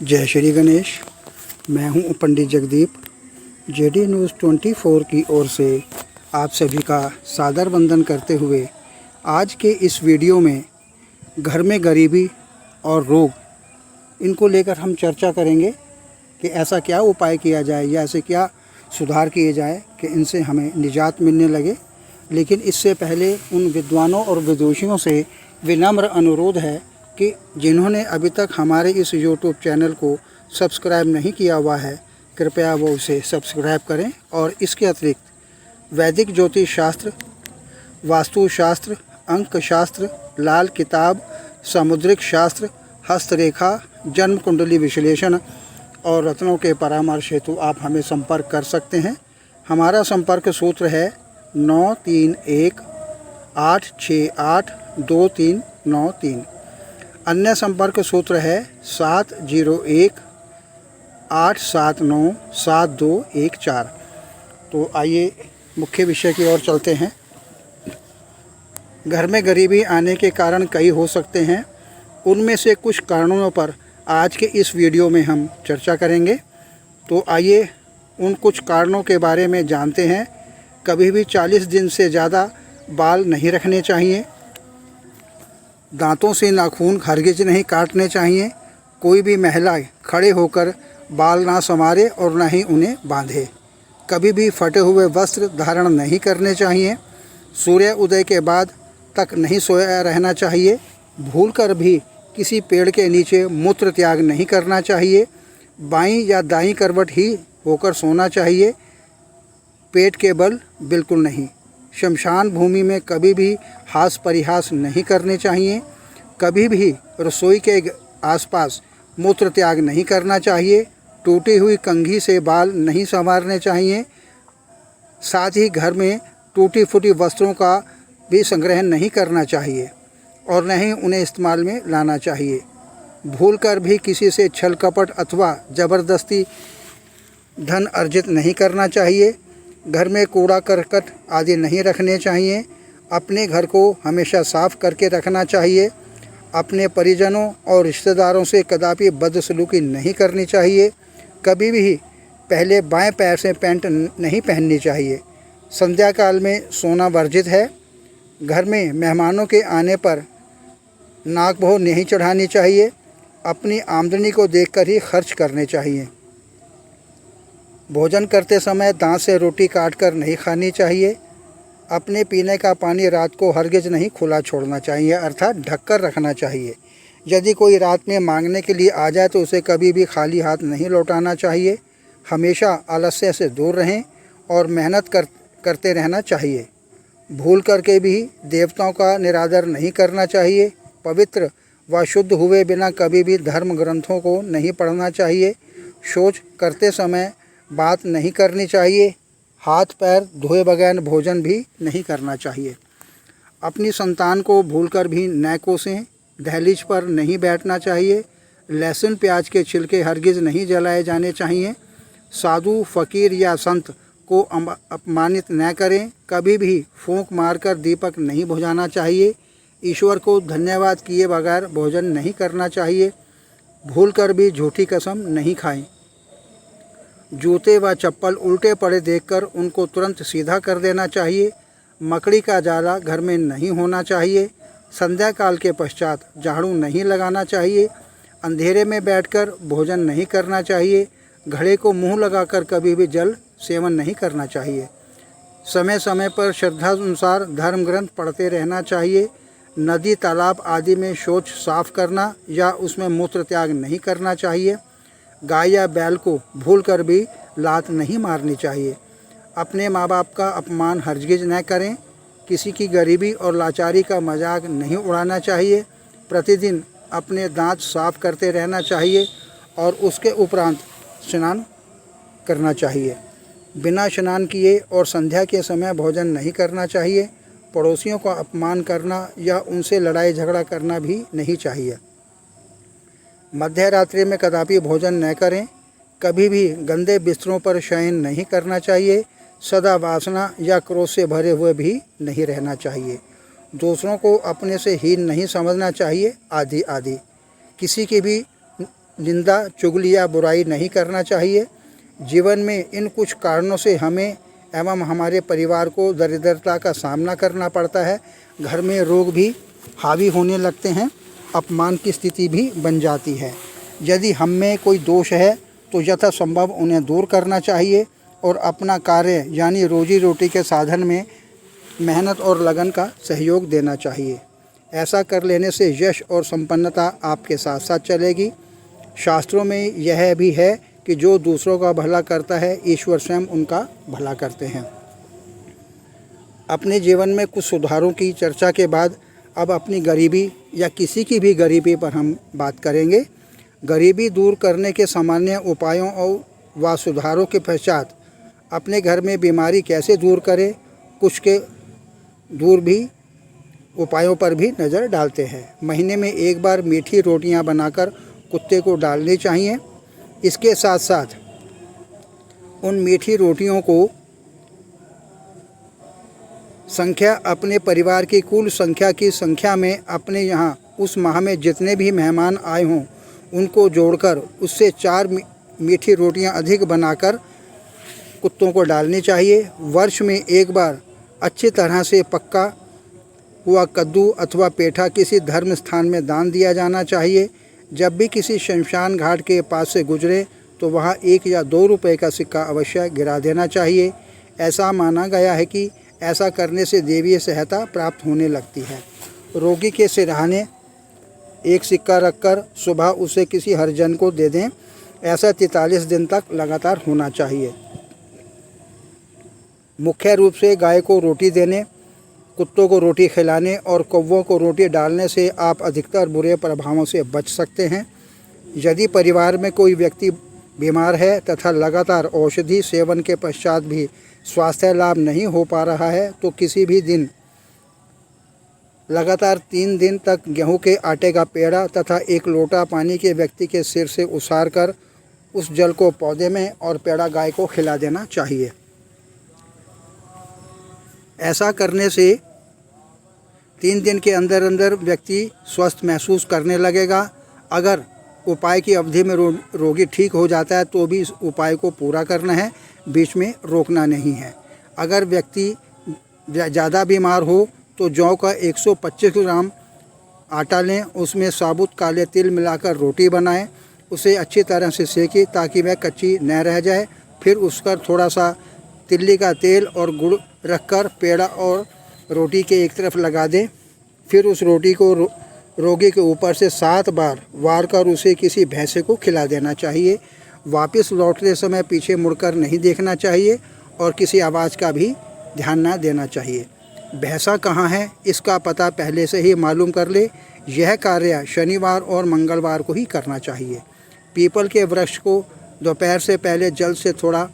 जय श्री गणेश। मैं हूं पंडित जगदीप। जेडी न्यूज़ 24 की ओर से आप सभी का सादर वंदन करते हुए आज के इस वीडियो में घर में गरीबी और रोग इनको लेकर हम चर्चा करेंगे कि ऐसा क्या उपाय किया जाए या ऐसे क्या सुधार किए जाए कि इनसे हमें निजात मिलने लगे। लेकिन इससे पहले उन विद्वानों और विदुषियों से विनम्र अनुरोध है कि जिन्होंने अभी तक हमारे इस यूट्यूब चैनल को सब्सक्राइब नहीं किया हुआ है, कृपया वो उसे सब्सक्राइब करें। और इसके अतिरिक्त वैदिक ज्योतिष शास्त्र, वास्तुशास्त्र, अंक शास्त्र, लाल किताब, सामुद्रिक शास्त्र, हस्तरेखा, जन्म कुंडली विश्लेषण और रत्नों के परामर्श हेतु आप हमें संपर्क कर सकते हैं। हमारा संपर्क सूत्र है 931-868-2393। अन्य संपर्क सूत्र है 701-879-7214। तो आइए मुख्य विषय की ओर चलते हैं। घर में गरीबी आने के कारण कई हो सकते हैं। उनमें से कुछ कारणों पर आज के इस वीडियो में हम चर्चा करेंगे। तो आइए उन कुछ कारणों के बारे में जानते हैं। कभी भी 40 दिन से ज़्यादा बाल नहीं रखने चाहिए। दांतों से नाखून हरगिज नहीं काटने चाहिए। कोई भी महिला खड़े होकर बाल ना संवारे और न ही उन्हें बांधे। कभी भी फटे हुए वस्त्र धारण नहीं करने चाहिए। सूर्य उदय के बाद तक नहीं सोया रहना चाहिए। भूलकर भी किसी पेड़ के नीचे मूत्र त्याग नहीं करना चाहिए। बाईं या दाईं करवट ही होकर सोना चाहिए, पेट के बल बिल्कुल नहीं। शमशान भूमि में कभी भी हास परिहास नहीं करने चाहिए। कभी भी रसोई के आसपास मूत्र त्याग नहीं करना चाहिए। टूटी हुई कंघी से बाल नहीं संवारने चाहिए। साथ ही घर में टूटी फूटी वस्त्रों का भी संग्रह नहीं करना चाहिए और न ही उन्हें इस्तेमाल में लाना चाहिए। भूलकर भी किसी से छल कपट अथवा ज़बरदस्ती धन अर्जित नहीं करना चाहिए। घर में कूड़ा करकट आदि नहीं रखने चाहिए। अपने घर को हमेशा साफ करके रखना चाहिए। अपने परिजनों और रिश्तेदारों से कदापि बदसलूकी नहीं करनी चाहिए। कभी भी पहले बाएं पैर से पैंट नहीं पहननी चाहिए। संध्या काल में सोना वर्जित है। घर में मेहमानों के आने पर नाक भों नहीं चढ़ानी चाहिए। अपनी आमदनी को देखकर ही खर्च करने चाहिए। भोजन करते समय दांत से रोटी काटकर नहीं खानी चाहिए। अपने पीने का पानी रात को हरगिज नहीं खुला छोड़ना चाहिए, अर्थात ढककर रखना चाहिए। यदि कोई रात में मांगने के लिए आ जाए तो उसे कभी भी खाली हाथ नहीं लौटाना चाहिए। हमेशा आलस्य से दूर रहें और मेहनत करते रहना चाहिए। भूल करके भी देवताओं का निरादर नहीं करना चाहिए। पवित्र व शुद्ध हुए बिना कभी भी धर्म ग्रंथों को नहीं पढ़ना चाहिए। शौच करते समय बात नहीं करनी चाहिए। हाथ पैर धोए बगैर भोजन भी नहीं करना चाहिए। अपनी संतान को भूलकर भी न कोसें। दहलीज पर नहीं बैठना चाहिए। लहसुन प्याज के छिलके हरगिज नहीं जलाए जाने चाहिए। साधु फकीर या संत को अपमानित न करें। कभी भी फूंक मारकर दीपक नहीं बुझाना चाहिए। ईश्वर को धन्यवाद किए बगैर भोजन नहीं करना चाहिए। भूलकर भी झूठी कसम नहीं खाएं। जूते व चप्पल उल्टे पड़े देखकर उनको तुरंत सीधा कर देना चाहिए। मकड़ी का जाला घर में नहीं होना चाहिए। संध्या काल के पश्चात झाड़ू नहीं लगाना चाहिए। अंधेरे में बैठकर भोजन नहीं करना चाहिए। घड़े को मुंह लगाकर कभी भी जल सेवन नहीं करना चाहिए। समय समय पर श्रद्धा अनुसार धर्म ग्रंथ पढ़ते रहना चाहिए। नदी तालाब आदि में शौच साफ करना या उसमें मूत्र त्याग नहीं करना चाहिए। गाय या बैल को भूलकर भी लात नहीं मारनी चाहिए। अपने माँ बाप का अपमान हरगिज न करें। किसी की गरीबी और लाचारी का मजाक नहीं उड़ाना चाहिए। प्रतिदिन अपने दांत साफ करते रहना चाहिए और उसके उपरांत स्नान करना चाहिए। बिना स्नान किए और संध्या के समय भोजन नहीं करना चाहिए। पड़ोसियों का अपमान करना या उनसे लड़ाई झगड़ा करना भी नहीं चाहिए। मध्य रात्रि में कदापि भोजन न करें। कभी भी गंदे बिस्तरों पर शयन नहीं करना चाहिए। सदा वासना या क्रोध से भरे हुए भी नहीं रहना चाहिए। दूसरों को अपने से हीन नहीं समझना चाहिए आदि आदि। किसी की भी निंदा, चुगली या बुराई नहीं करना चाहिए। जीवन में इन कुछ कारणों से हमें एवं हमारे परिवार को दरिद्रता का सामना करना पड़ता है। घर में रोग भी हावी होने लगते हैं, अपमान की स्थिति भी बन जाती है। यदि हम में कोई दोष है तो यथासंभव उन्हें दूर करना चाहिए और अपना कार्य यानी रोजी रोटी के साधन में मेहनत और लगन का सहयोग देना चाहिए। ऐसा कर लेने से यश और संपन्नता आपके साथ साथ चलेगी। शास्त्रों में यह भी है कि जो दूसरों का भला करता है, ईश्वर स्वयं उनका भला करते हैं। अपने जीवन में कुछ सुधारों की चर्चा के बाद अब अपनी गरीबी या किसी की भी गरीबी पर हम बात करेंगे। गरीबी दूर करने के सामान्य उपायों और व सुधारों के पश्चात अपने घर में बीमारी कैसे दूर करें, कुछ के दूर भी उपायों पर भी नज़र डालते हैं। महीने में एक बार मीठी रोटियां बनाकर कुत्ते को डालनी चाहिए। इसके साथ साथ उन मीठी रोटियों को संख्या अपने परिवार की कुल संख्या की संख्या में अपने यहाँ उस माह में जितने भी मेहमान आए हों उनको जोड़कर उससे 4 मीठी रोटियां अधिक बनाकर कुत्तों को डालनी चाहिए। वर्ष में एक बार अच्छी तरह से पक्का हुआ कद्दू अथवा पेठा किसी धर्म स्थान में दान दिया जाना चाहिए। जब भी किसी शमशान घाट के पास से गुजरे तो वहाँ 1 या 2 रुपए का सिक्का अवश्य गिरा देना चाहिए। ऐसा माना गया है कि ऐसा करने से देवीय सहायता प्राप्त होने लगती है। रोगी के सिरहाने 1 सिक्का रखकर सुबह उसे किसी हरिजन को दे दें। ऐसा 43 दिन तक लगातार होना चाहिए। मुख्य रूप से गाय को रोटी देने, कुत्तों को रोटी खिलाने और कौवों को रोटी डालने से आप अधिकतर बुरे प्रभावों से बच सकते हैं। यदि परिवार में कोई व्यक्ति बीमार है तथा लगातार औषधि सेवन के पश्चात भी स्वास्थ्य लाभ नहीं हो पा रहा है तो किसी भी दिन लगातार 3 दिन तक गेहूं के आटे का पेड़ा तथा 1 लोटा पानी के व्यक्ति के सिर से उसार कर उस जल को पौधे में और पेड़ा गाय को खिला देना चाहिए। ऐसा करने से 3 दिन के अंदर अंदर व्यक्ति स्वस्थ महसूस करने लगेगा। अगर उपाय की अवधि में रोगी ठीक हो जाता है तो भी इस उपाय को पूरा करना है, बीच में रोकना नहीं है। अगर व्यक्ति ज़्यादा बीमार हो तो जौ का 125 ग्राम आटा लें, उसमें साबुत काले तिल मिलाकर रोटी बनाएं, उसे अच्छी तरह से सेकें ताकि वह कच्ची न रह जाए। फिर उस पर थोड़ा सा तिल्ली का तेल और गुड़ रखकर पेड़ा और रोटी के एक तरफ लगा दें। फिर उस रोटी को रोगी के ऊपर से 7 बार वार कर उसे किसी भैंसे को खिला देना चाहिए। वापस लौटते समय पीछे मुड़कर नहीं देखना चाहिए और किसी आवाज़ का भी ध्यान ना देना चाहिए। भैंसा कहाँ है इसका पता पहले से ही मालूम कर ले। यह कार्य शनिवार और मंगलवार को ही करना चाहिए। पीपल के वृक्ष को दोपहर से पहले जल से थोड़ा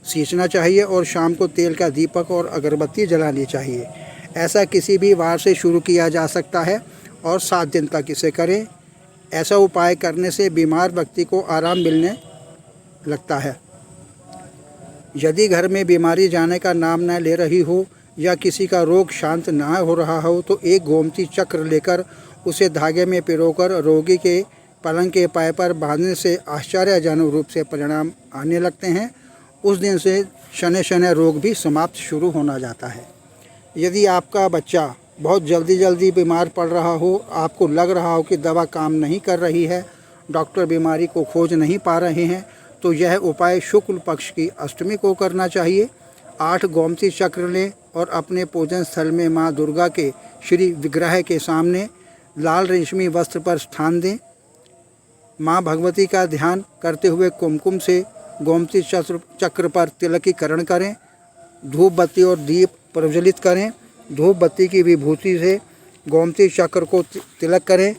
सींचना चाहिए और शाम को तेल का दीपक और अगरबत्ती जलानी चाहिए। ऐसा किसी भी वार से शुरू किया जा सकता है और 7 दिन तक इसे करें। ऐसा उपाय करने से बीमार व्यक्ति को आराम मिलने लगता है। यदि घर में बीमारी जाने का नाम न ले रही हो या किसी का रोग शांत न हो रहा हो तो एक गोमती चक्र लेकर उसे धागे में पिरोकर रोगी के पलंग के पाए पर बांधने से आश्चर्यजनक रूप से परिणाम आने लगते हैं। उस दिन से शनै शनै रोग भी समाप्त शुरू होना जाता है। यदि आपका बच्चा बहुत जल्दी बीमार पड़ रहा हो, आपको लग रहा हो कि दवा काम नहीं कर रही है, डॉक्टर बीमारी को खोज नहीं पा रहे हैं, तो यह उपाय शुक्ल पक्ष की अष्टमी को करना चाहिए। 8 गोमती चक्र लें और अपने पूजन स्थल में माँ दुर्गा के श्री विग्रह के सामने लाल रेशमी वस्त्र पर स्थान दें। माँ भगवती का ध्यान करते हुए कुमकुम से गोमती चक्र पर तिलकीकरण करें। धूप बत्ती और दीप प्रज्वलित करें। धूप बत्ती की विभूति से गोमती चक्र को तिलक करें।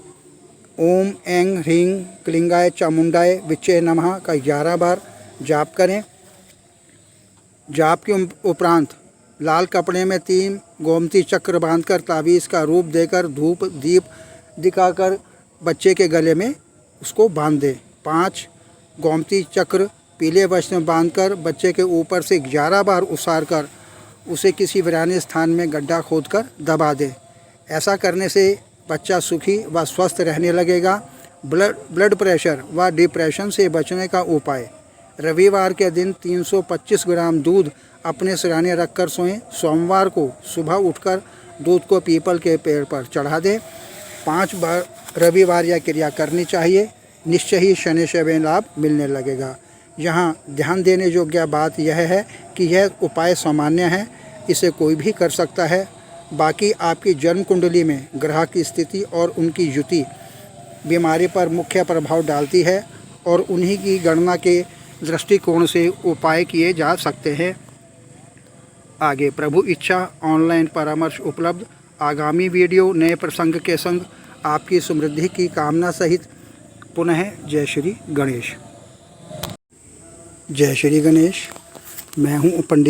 ओम ऐं ह्रीं क्लिंगाय चामुंडाय विच्चे नमः का 11 बार जाप करें। जाप के उपरांत लाल कपड़े में 3 गोमती चक्र बांधकर ताबीज़ का रूप देकर धूप दीप दिखाकर बच्चे के गले में उसको बांध दें। 5 गोमती चक्र पीले वस्त्र में बांधकर बच्चे के ऊपर से 11 बार उसार कर उसे किसी वीरान स्थान में गड्ढा खोदकर दबा दें। ऐसा करने से बच्चा सुखी व स्वस्थ रहने लगेगा। ब्लड प्रेशर व डिप्रेशन से बचने का उपाय। रविवार के दिन 325 ग्राम दूध अपने सिरहाने रखकर सोएं। सोमवार को सुबह उठकर दूध को पीपल के पेड़ पर चढ़ा दें। 5 बार रविवार यह क्रिया करनी चाहिए। निश्चय ही शनि से लाभ मिलने लगेगा। यहाँ ध्यान देने योग्य बात यह है कि यह उपाय सामान्य है, इसे कोई भी कर सकता है। बाकी आपकी जन्म कुंडली में ग्रह की स्थिति और उनकी युति बीमारी पर मुख्य प्रभाव डालती है और उन्हीं की गणना के दृष्टिकोण से उपाय किए जा सकते हैं। आगे प्रभु इच्छा ऑनलाइन परामर्श उपलब्ध। आगामी वीडियो नए प्रसंग के संग आपकी समृद्धि की कामना सहित। पुनः जय श्री गणेश। जय श्री गणेश। मैं हूँ पंडित